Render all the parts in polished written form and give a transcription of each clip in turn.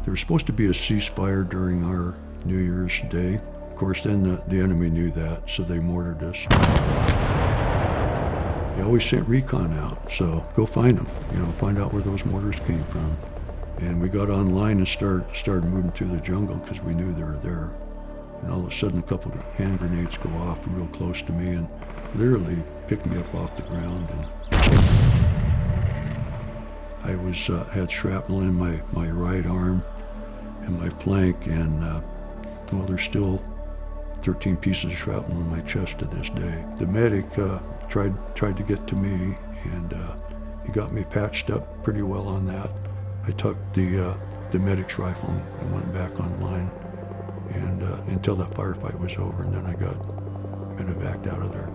There was supposed to be a ceasefire during our New Year's Day. Of course, then the enemy knew that, so they mortared us. They always sent recon out, so go find them, find out where those mortars came from. And we got online and started moving through the jungle because we knew they were there. And all of a sudden, a couple of hand grenades go off real close to me and literally picked me up off the ground. And I had shrapnel in my right arm and my flank, and there's still 13 pieces of shrapnel in my chest to this day. The medic tried to get to me, and he got me patched up pretty well on that. I took the medic's rifle and went back online, and until that firefight was over, and then I got medevaced out of there.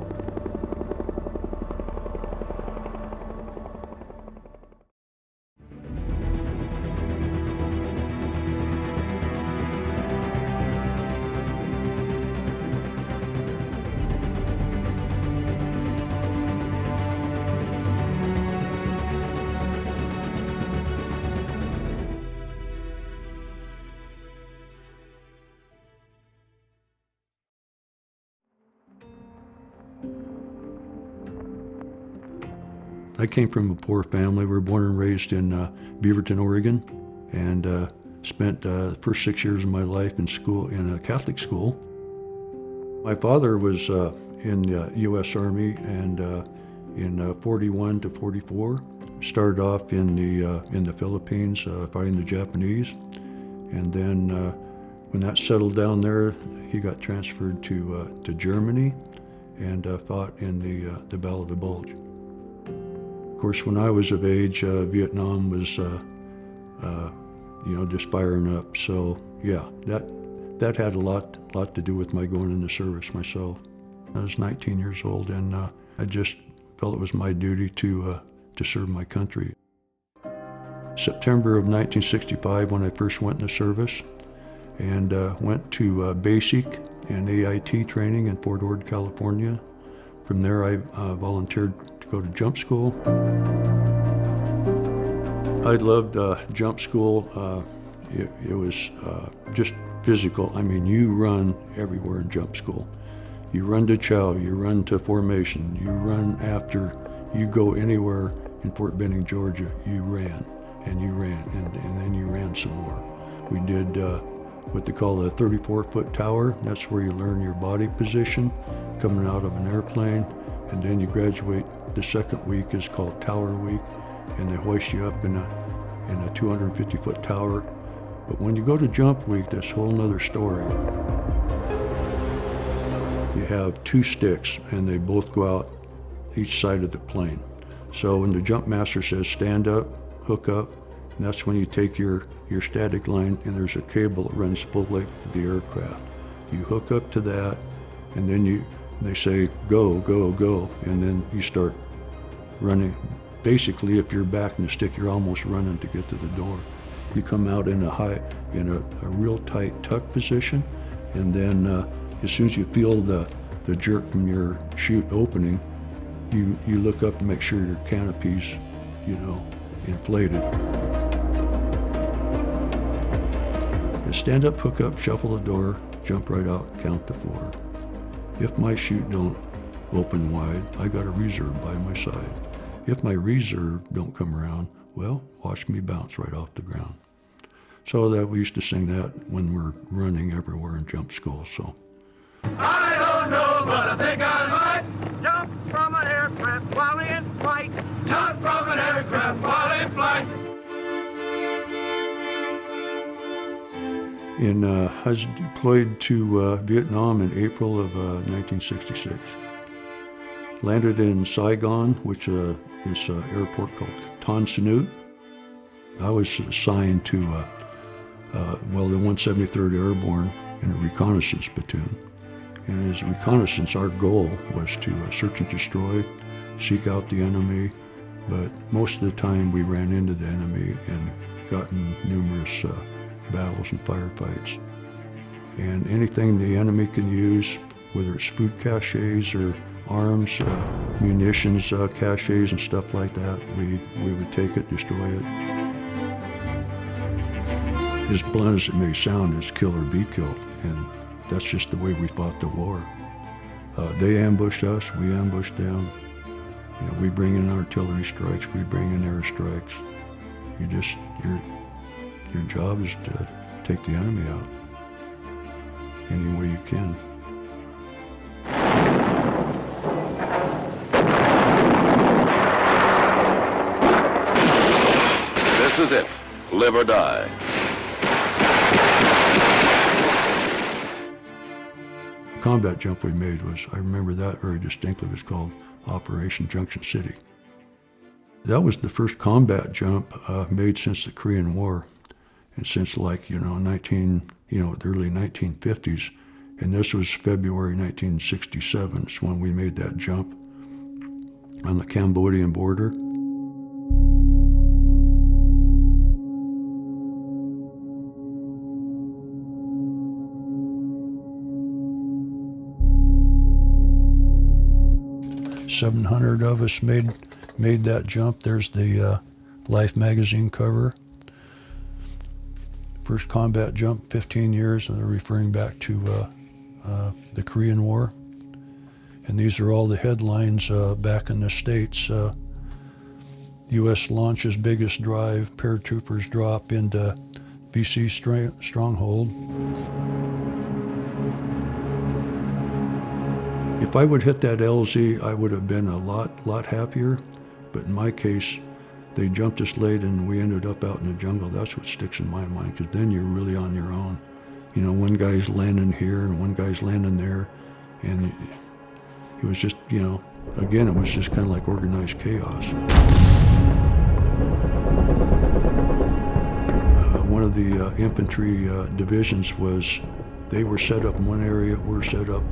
I came from a poor family. We were born and raised in Beaverton, Oregon, and spent the first 6 years of my life in school, in a Catholic school. My father was in the U.S. Army, and in 41 to 44, started off in the Philippines fighting the Japanese, and then when that settled down there, he got transferred to Germany and fought in the Battle of the Bulge. Of course, when I was of age, Vietnam was, just firing up. So yeah, that had a lot to do with my going into service myself. I was 19 years old, and I just felt it was my duty to serve my country. September of 1965, when I first went into service, and went to basic and AIT training in Fort Ord, California. From there, I volunteered to go to jump school. I loved jump school. It was just physical. I mean, you run everywhere in jump school. You run to chow, you run to formation, you run after you go anywhere in Fort Benning, Georgia. You ran, and then you ran some more. We did what they call a 34-foot tower. That's where you learn your body position coming out of an airplane, and then you graduate. The second week is called Tower Week, and they hoist you up in a 250-foot tower. But when you go to Jump Week, that's a whole nother story. You have two sticks, and they both go out each side of the plane. So when the jump master says stand up, hook up, and that's when you take your static line, and there's a cable that runs full length to the aircraft. You hook up to that, and then they say go, go, go, and then you start running. Basically, if you're back in the stick, you're almost running to get to the door. You come out in a real tight tuck position, and then as soon as you feel the jerk from your chute opening, you look up to make sure your canopy's, inflated. You stand up, hook up, shuffle the door, jump right out, count to 4. If my chute don't open wide, I got a reserve by my side. If my reserve don't come around, well, watch me bounce right off the ground. So that we used to sing that when we're running everywhere in jump school. So I don't know, but I think I might jump from an aircraft while in flight. Jump from an aircraft while in flight. I was deployed to Vietnam in April of 1966. Landed in Saigon, which is an airport called Tan Son Nhut. I was assigned to the 173rd Airborne in a reconnaissance platoon. And as reconnaissance, our goal was to search and destroy, seek out the enemy, but most of the time we ran into the enemy and got in numerous battles and firefights. And anything the enemy can use, whether it's food caches or arms, munitions caches and stuff like that, we would take it, destroy it. As blunt as it may sound, is kill or be killed, and that's just the way we fought the war. They ambushed us, we ambushed them. You know, we bring in artillery strikes, we bring in air strikes. Your job is to take the enemy out any way you can. This is it. Live or die. The combat jump we made was, I remember that very distinctly, it was called Operation Junction City. That was the first combat jump made since the Korean War, and since the early 1950s. And this was February 1967 is when we made that jump on the Cambodian border. "700 of us made that jump." There's the Life magazine cover. First combat jump, 15 years, and they're referring back to the Korean War. And these are all the headlines back in the States. U.S. launches biggest drive, paratroopers drop into BC stronghold. If I would hit that LZ, I would have been a lot happier. But in my case, they jumped us late and we ended up out in the jungle. That's what sticks in my mind, because then you're really on your own. You know, one guy's landing here and one guy's landing there. And it was just, again, it was just kind of like organized chaos. One of the infantry divisions they were set up in one area, we're set up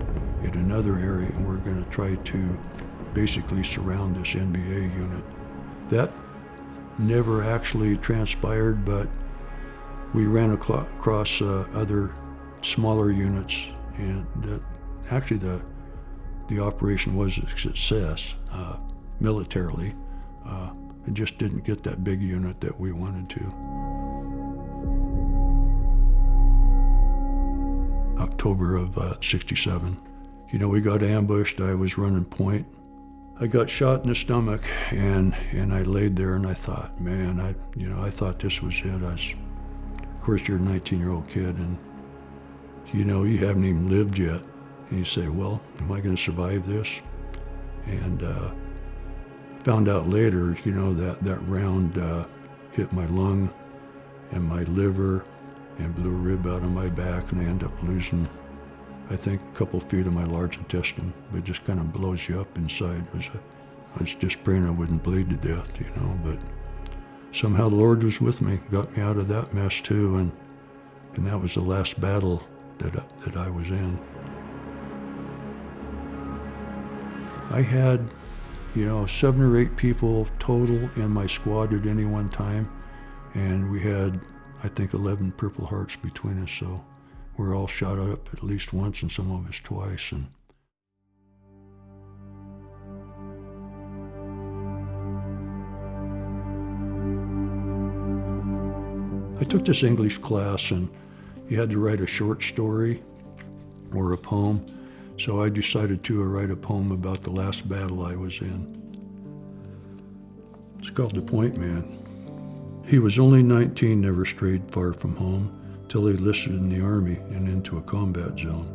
in another area, and we're going to try to basically surround this NBA unit. That never actually transpired, but we ran across other smaller units, and actually the operation was a success militarily. It just didn't get that big unit that we wanted to. October of '67. We got ambushed. I was running point. I got shot in the stomach, and I laid there, and I thought, man, I thought this was it. Of course, you're a 19-year-old kid, and you haven't even lived yet. And you say, well, am I going to survive this? And found out later, that round hit my lung and my liver and blew a rib out of my back, and I ended up losing, I think, a couple feet of my large intestine. But it just kind of blows you up inside. I was just praying I wouldn't bleed to death, but somehow the Lord was with me, got me out of that mess too, and that was the last battle that I was in. I had, 7 or 8 people total in my squad at any one time, and we had, I think, 11 Purple Hearts between us, so we're all shot up at least once, and some of us twice. And I took this English class, and you had to write a short story or a poem. So I decided to write a poem about the last battle I was in. It's called The Point Man. He was only 19, never strayed far from home, till he enlisted in the Army and into a combat zone.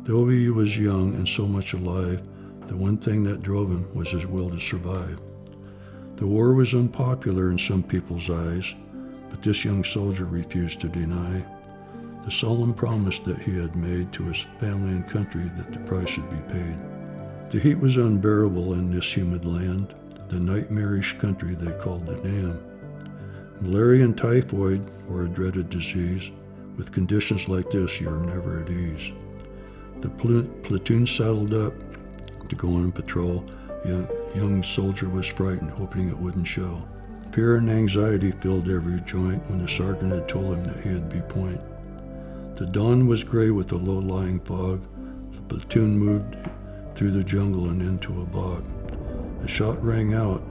Though he was young and so much alive, the one thing that drove him was his will to survive. The war was unpopular in some people's eyes, but this young soldier refused to deny the solemn promise that he had made to his family and country that the price should be paid. The heat was unbearable in this humid land, the nightmarish country they called the Dam. Malaria and typhoid were a dreaded disease. With conditions like this, you are never at ease. The platoon saddled up to go on patrol. The young soldier was frightened, hoping it wouldn't show. Fear and anxiety filled every joint when the sergeant had told him that he'd be point. The dawn was gray with a low-lying fog. The platoon moved through the jungle and into a bog. A shot rang out.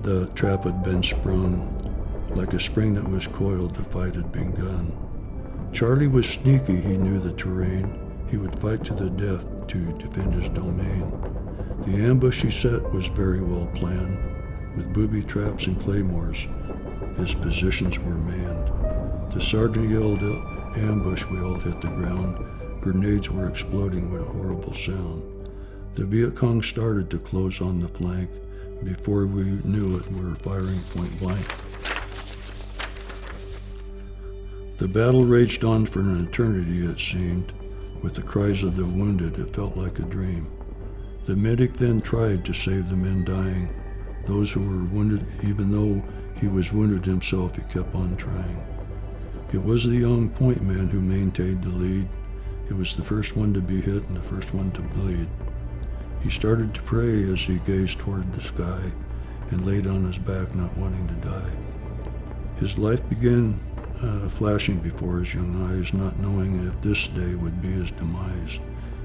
The trap had been sprung. like a spring that was coiled, the fight had begun. Charlie was sneaky, he knew the terrain. He would fight to the death to defend his domain. The ambush he set was very well planned. With booby traps and claymores, his positions were manned. The sergeant yelled ambush, we all hit the ground. Grenades were exploding with a horrible sound. The Viet Cong started to close on the flank. Before we knew it, we were firing point blank. The battle raged on for an eternity, it seemed. With the cries of the wounded, it felt like a dream. The medic then tried to save the men dying. Those who were wounded, even though he was wounded himself, he kept on trying. It was the young point man who maintained the lead. It was the first one to be hit and the first one to bleed. He started to pray as he gazed toward the sky and laid on his back, not wanting to die. His life began flashing before his young eyes, not knowing if this day would be his demise.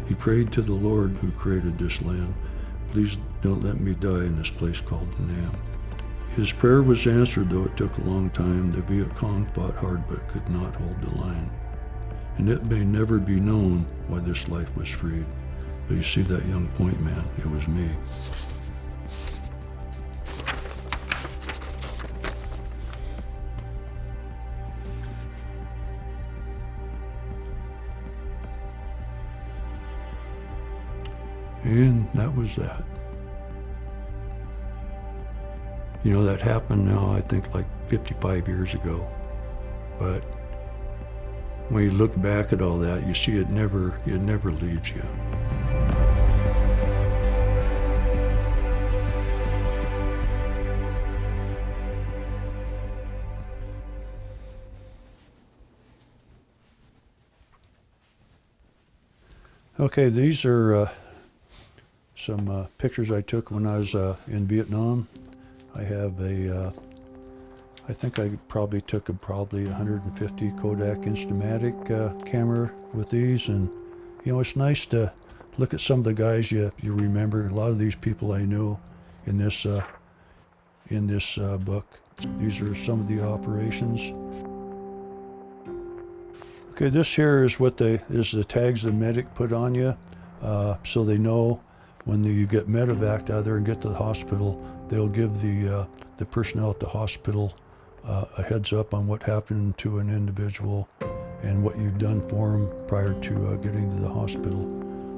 He prayed to the Lord who created this land, please don't let me die in this place called Nam. His prayer was answered, though it took a long time. The Viet Cong fought hard but could not hold the line. And it may never be known why this life was freed. But you see that young point man, it was me. And that was that. You know, that happened now, I think, like 55 years ago. But when you look back at all that, you see it never leaves you. Okay, these are some pictures I took when I was in Vietnam. I have I think I probably took a 150 Kodak Instamatic camera with these, and you know, it's nice to look at some of the guys you remember. A lot of these people I knew in this book. These are some of the operations. Okay, this here is is the tags the medic put on you, so they know when you get medevaced out there and get to the hospital, they'll give the personnel at the hospital a heads up on what happened to an individual and what you've done for them prior to getting to the hospital.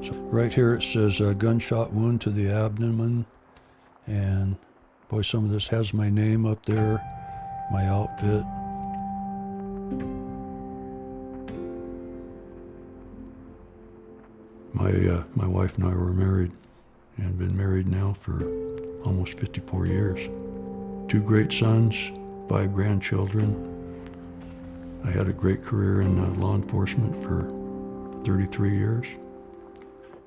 So right here it says gunshot wound to the abdomen, and boy, some of this has my name up there, my outfit. My wife and I were married, and been married now for almost 54 years. 2 great sons, 5 grandchildren. I had a great career in law enforcement for 33 years.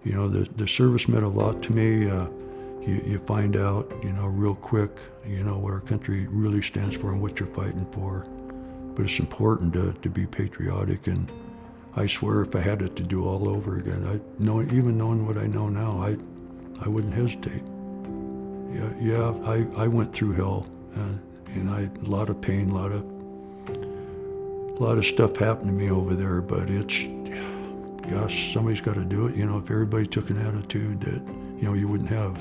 You know, the service meant a lot to me. You find out, you know, real quick, you know, what our country really stands for and what you're fighting for. But it's important to be patriotic, and I swear if I had it to do all over again, even knowing what I know now, I wouldn't hesitate. I went through hell, and a lot of pain, a lot of stuff happened to me over there. But it's, gosh, somebody's got to do it. You know, if everybody took an attitude that, you know, you wouldn't have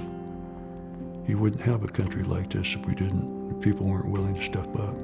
a country like this if people weren't willing to step up.